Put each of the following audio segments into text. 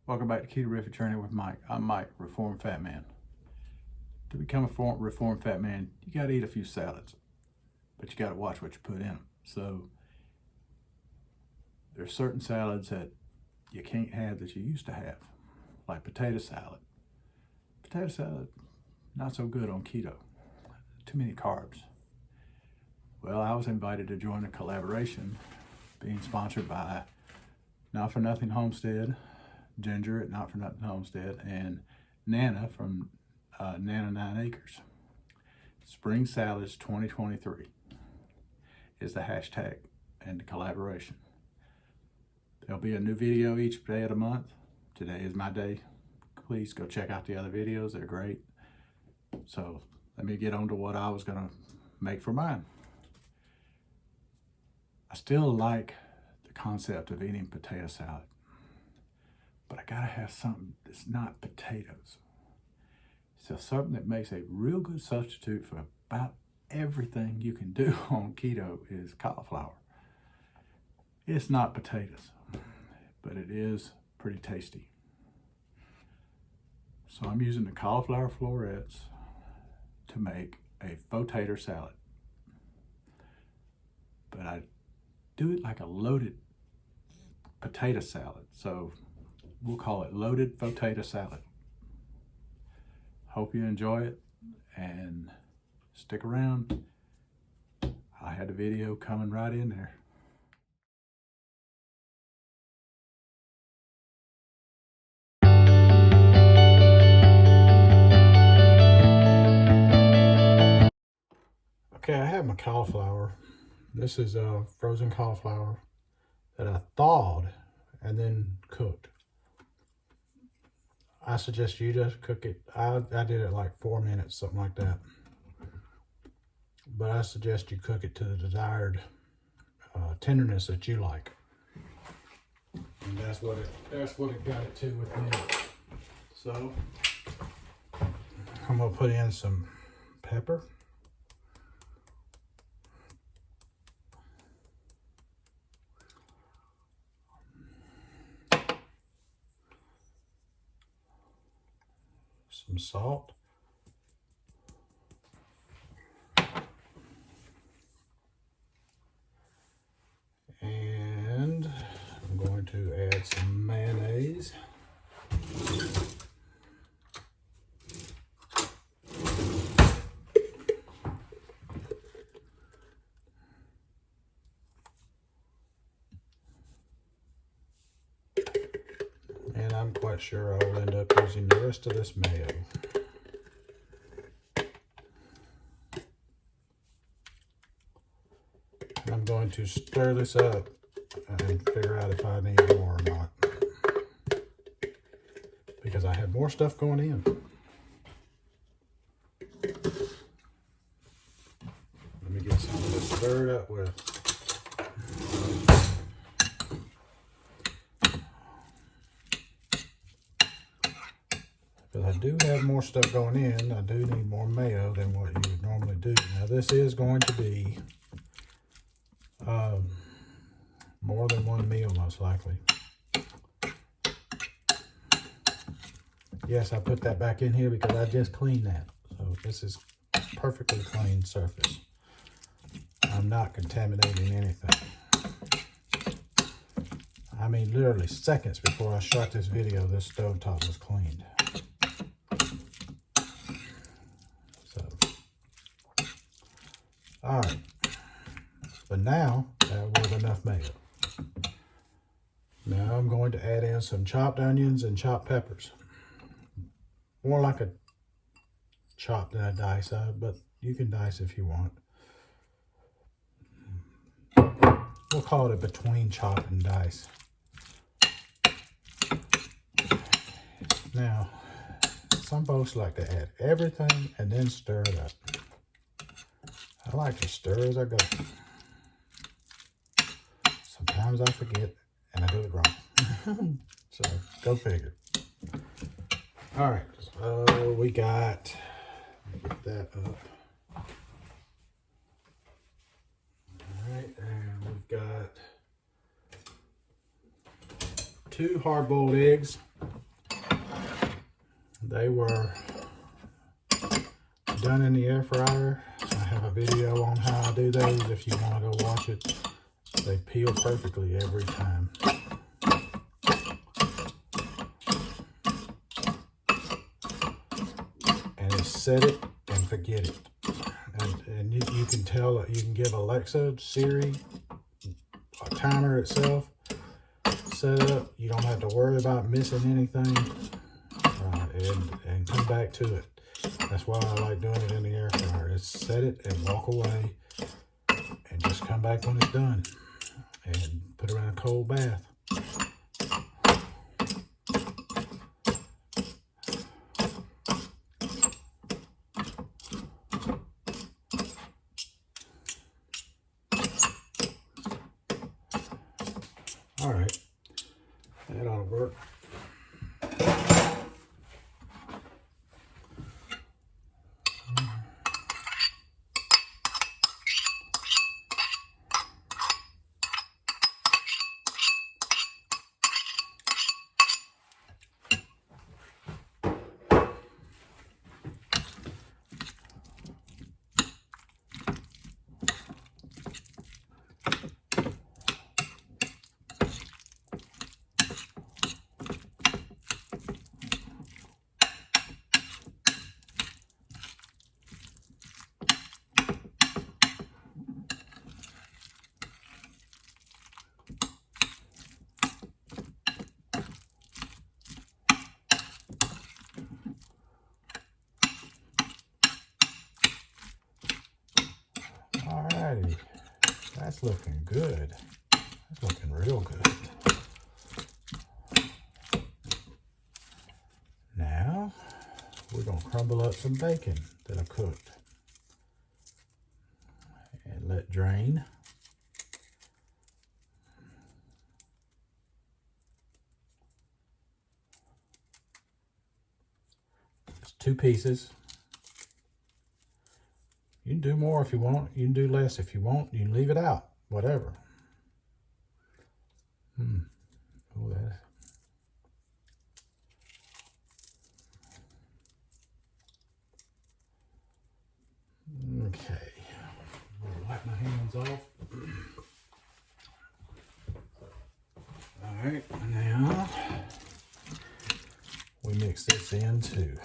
Welcome back to Keto Journey with Mike. I'm Mike, Reformed Fat Man. To become a Reformed Fat Man, you got to eat a few salads, but you got to watch what you put in them. So there's certain salads that you can't have that you used to have, like potato salad. Potato salad, not so good on keto. Too many carbs. Well, I was invited to join a collaboration being sponsored by Not For Nothing Homestead, Ginger at Not For Nothing Homestead, and Nana from Nana 9 Acres. Spring Salads 2023 is the hashtag and the collaboration. There'll be a new video each day of the month. Today is my day. Please go check out the other videos. They're great. So let me get on to what I was going to make for mine. I still like the concept of eating potato salad, but I gotta have something that's not potatoes. So something that makes a real good substitute for about everything you can do on keto is cauliflower. It's not potatoes, but it is pretty tasty. So I'm using the cauliflower florets to make a potato salad. But I do it like a loaded potato salad. So we'll call it loaded potato salad. Hope you enjoy it and stick around. I had a video coming right in there. Okay, I have my cauliflower. This is frozen cauliflower that I thawed and then cooked. I suggest you just cook it. I did it like 4 minutes, something like that. But I suggest you cook it to the desired tenderness that you like. And that's what it got it to with me. So I'm gonna put in some pepper. Some salt. And I'm going to add some mayonnaise. And I'm quite sure I'll end up using the rest of this mayo. I'm going to stir this up and figure out if I need more or not, because I have more stuff going in. Let me get some of this stirred up with. Because I do have more stuff going in, I do need more mayo than what you would normally do. Now this is going to be more than one meal, most likely. Yes, I put that back in here because I just cleaned that. So this is perfectly clean surface. I'm not contaminating anything. I mean, literally seconds before I shot this video, this stovetop was cleaned. So, all right. But now, that was enough mayo. Now I'm going to add in some chopped onions and chopped peppers. More like a chop than a dice, but you can dice if you want. We'll call it a between chop and dice. Now, some folks like to add everything and then stir it up. I like to stir as I go. Sometimes I forget and I do it wrong. So, go figure. All right, so we got, get that up. All right, and we've got 2 hard-boiled eggs. They were done in the air fryer. I have a video on how I do those if you want to go watch it. They peel perfectly every time. And it's set it and forget it. And you can tell, you can give Alexa, Siri, a timer itself, set up. You don't have to worry about missing anything, and come back to it. That's why I like doing it in the air fryer. It's set it and walk away and just come back when it's done and put it in a cold bath. All right, that ought to work. Alrighty, that's looking good. That's looking real good. Now, we're going to crumble up some bacon that I've cooked and let drain. It's 2 pieces. You can do more if you want. You can do less if you want. You can leave it out. Whatever. Oh, that. Okay. I'll wipe my hands off. All right. Now we mix this in too.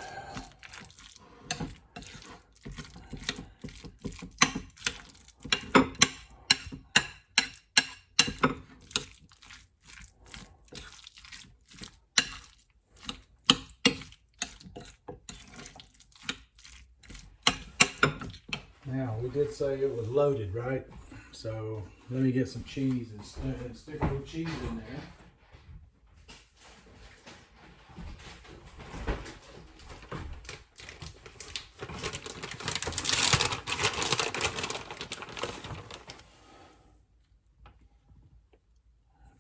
Now, we did say it was loaded, right? So let me get some cheese and stick a little cheese in there.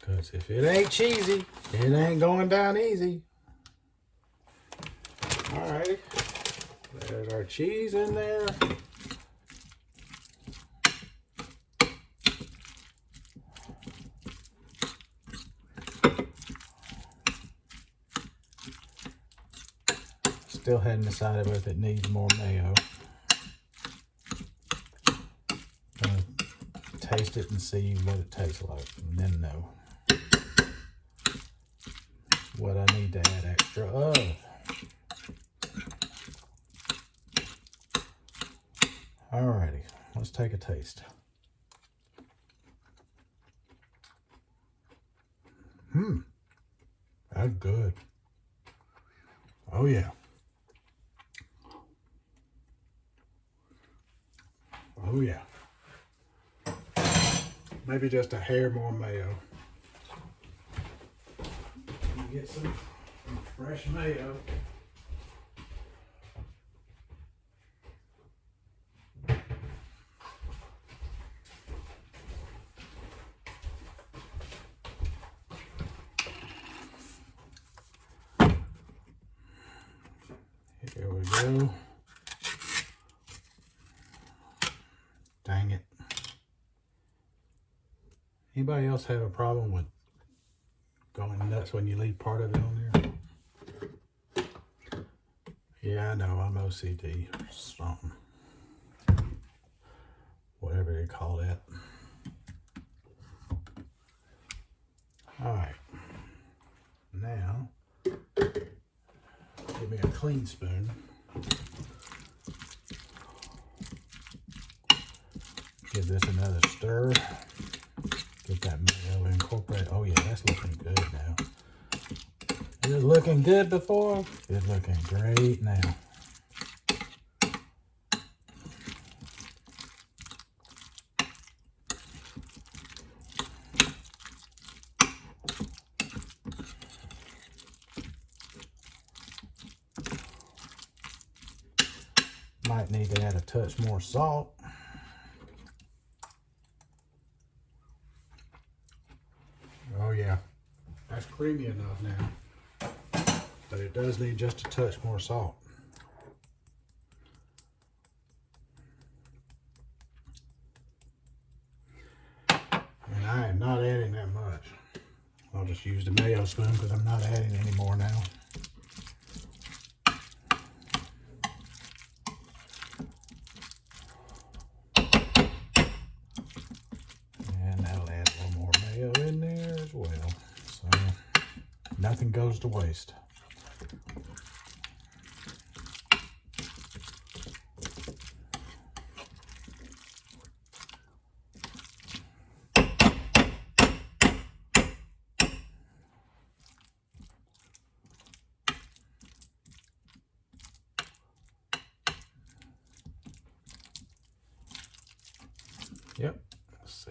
Because if it ain't cheesy, it ain't going down easy. All right, there's our cheese in there. Still hadn't decided if it needs more mayo. Gonna taste it and see what it tastes like, and then know what I need to add extra of. Alrighty, let's take a taste. That's good. Oh yeah. Oh yeah. Maybe just a hair more mayo. Get some fresh mayo. Here we go. Dang it. Anybody else have a problem with going nuts when you leave part of it on there? Yeah, I know, I'm OCD or something. Whatever you call that. Alright. Now, give me a clean spoon. Give this another stir. Get that mayo incorporated. Oh yeah, that's looking good now. It was looking good before. It's looking great now. Might need to add a touch more salt. Oh yeah, that's creamy enough now, but it does need just a touch more salt. And I am not adding that much. I'll just use the mayo spoon because I'm not adding any more now. And that'll add a little more mayo in there as well. So nothing goes to waste. Yep, let's see.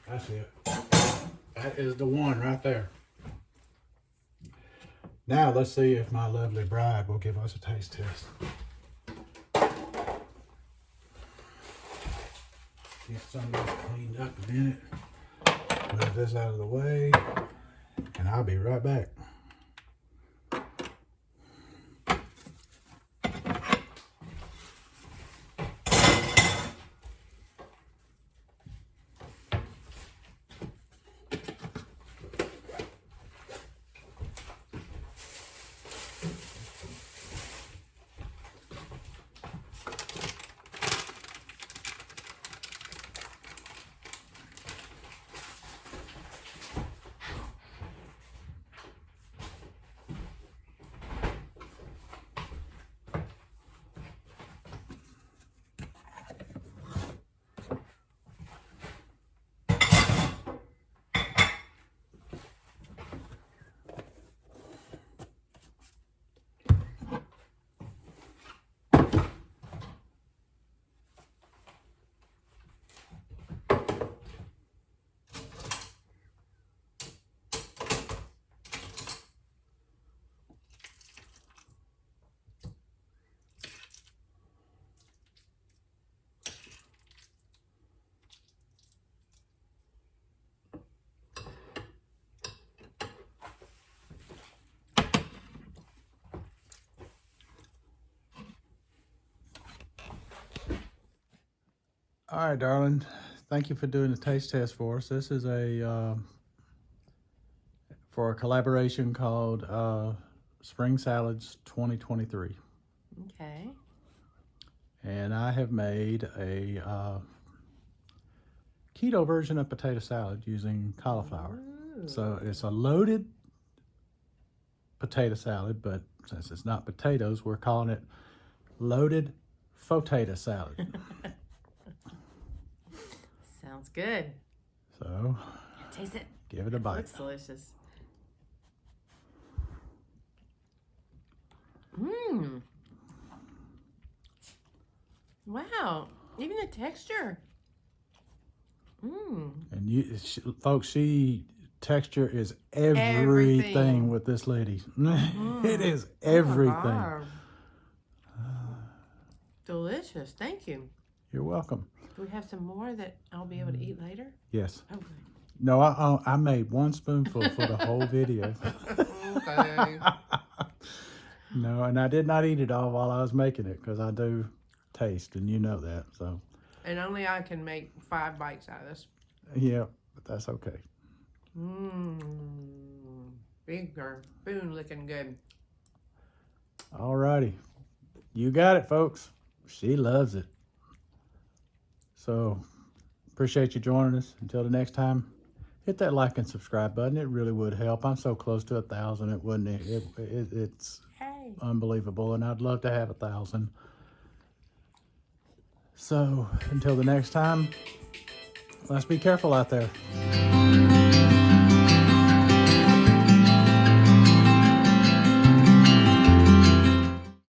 That's it. That is the one right there. Now let's see if my lovely bride will give us a taste test. Get some of this cleaned up a minute. Move this out of the way, and I'll be right back. All right, darling. Thank you for doing the taste test for us. This is for a collaboration called Spring Salads 2023. Okay. And I have made a keto version of potato salad using cauliflower. Ooh. So it's a loaded potato salad, but since it's not potatoes, we're calling it loaded potato salad. Sounds good. So Taste it. give it a bite. Looks delicious. Mmm. Wow. Even the texture. Mmm. And folks, texture is everything with this lady. It is everything. Delicious. Thank you. You're welcome. Do we have some more that I'll be able to eat later? Yes. Okay. No, I made one spoonful for the whole video. Okay. No, and I did not eat it all while I was making it because I do taste, and you know that. So. And only I can make 5 bites out of this. Yeah, but that's okay. Mmm. Finger, spoon looking good. All righty. You got it, folks. She loves it. So, appreciate you joining us. Until the next time, hit that like and subscribe button. It really would help. I'm so close to 1,000. It wouldn't. It's Hey. unbelievable, and I'd love to have 1,000. So, until the next time, let's be careful out there.